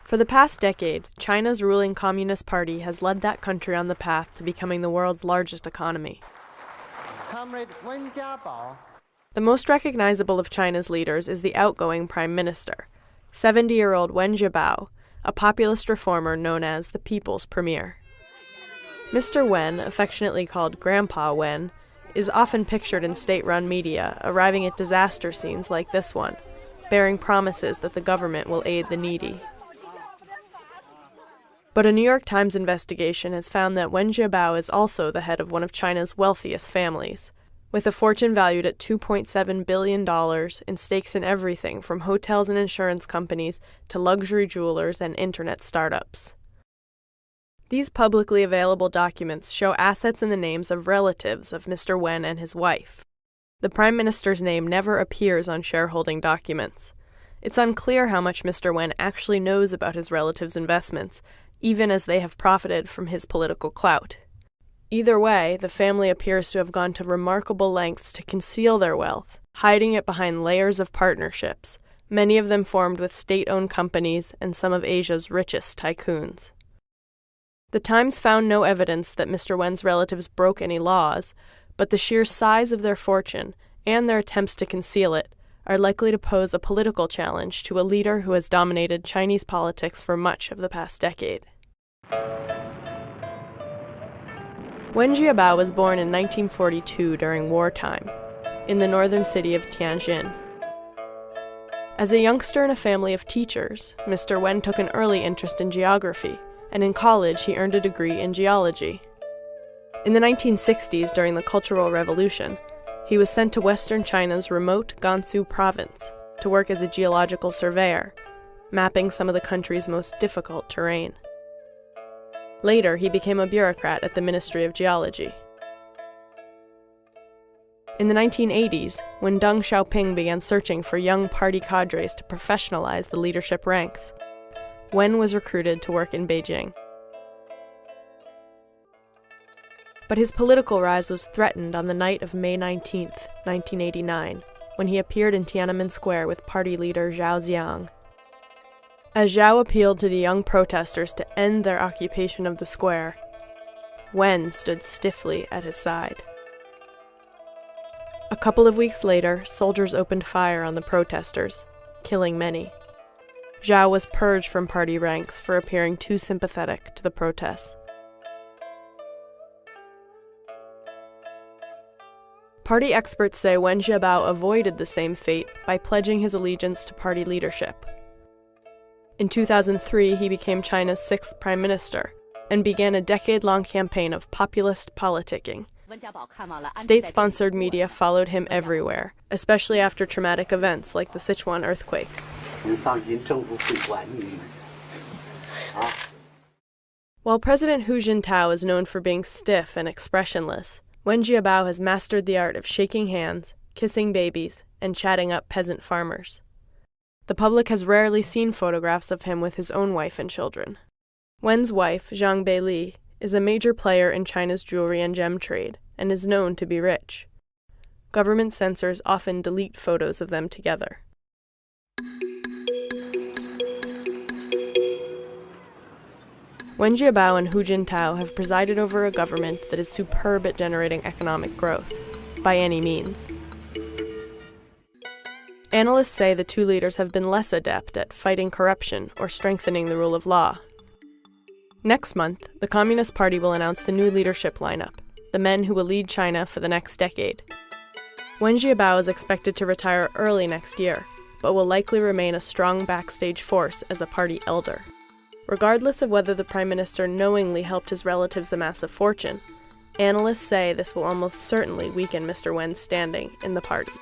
For the past decade, China's ruling Communist Party has led that country on the path to becoming the world's largest economy. Comrade Wen Jiabao. The most recognizable of China's leaders is the outgoing prime minister, 70-year-old Wen Jiabao, a populist reformer known as the People's Premier. Mr. Wen, affectionately called Grandpa Wen, is often pictured in state-run media, arriving at disaster scenes like this one, bearing promises that the government will aid the needy. But a New York Times investigation has found that Wen Jiabao is also the head of one of China's wealthiest families, with a fortune valued at $2.7 billion in stakes in everything from hotels and insurance companies to luxury jewelers and internet startups. These publicly available documents show assets in the names of relatives of Mr. Wen and his wife. The Prime Minister's name never appears on shareholding documents. It's unclear how much Mr. Wen actually knows about his relatives' investments, even as they have profited from his political clout. Either way, the family appears to have gone to remarkable lengths to conceal their wealth, hiding it behind layers of partnerships, many of them formed with state-owned companies and some of Asia's richest tycoons. The Times found no evidence that Mr. Wen's relatives broke any laws, but the sheer size of their fortune and their attempts to conceal it are likely to pose a political challenge to a leader who has dominated Chinese politics for much of the past decade. Wen Jiabao was born in 1942 during wartime, in the northern city of Tianjin. As a youngster in a family of teachers, Mr. Wen took an early interest in geography, and in college he earned a degree in geology. In the 1960s, during the Cultural Revolution, he was sent to western China's remote Gansu province to work as a geological surveyor, mapping some of the country's most difficult terrain. Later, he became a bureaucrat at the Ministry of Geology. In the 1980s, when Deng Xiaoping began searching for young party cadres to professionalize the leadership ranks, Wen was recruited to work in Beijing. But his political rise was threatened on the night of May 19, 1989, when he appeared in Tiananmen Square with party leader Zhao Ziang. As Zhao appealed to the young protesters to end their occupation of the square, Wen stood stiffly at his side. A couple of weeks later, soldiers opened fire on the protesters, killing many. Zhao was purged from party ranks for appearing too sympathetic to the protests. Party experts say Wen Jiabao avoided the same fate by pledging his allegiance to party leadership. In 2003, he became China's 6th prime minister and began a decade-long campaign of populist politicking. State-sponsored media followed him everywhere, especially after traumatic events like the Sichuan earthquake. While President Hu Jintao is known for being stiff and expressionless, Wen Jiabao has mastered the art of shaking hands, kissing babies, and chatting up peasant farmers. The public has rarely seen photographs of him with his own wife and children. Wen's wife, Zhang Beili, is a major player in China's jewelry and gem trade, and is known to be rich. Government censors often delete photos of them together. Wen Jiabao and Hu Jintao have presided over a government that is superb at generating economic growth, by any means. Analysts say the two leaders have been less adept at fighting corruption or strengthening the rule of law. Next month, the Communist Party will announce the new leadership lineup, the men who will lead China for the next decade. Wen Jiabao is expected to retire early next year, but will likely remain a strong backstage force as a party elder. Regardless of whether the prime minister knowingly helped his relatives amass a fortune, analysts say this will almost certainly weaken Mr. Wen's standing in the party.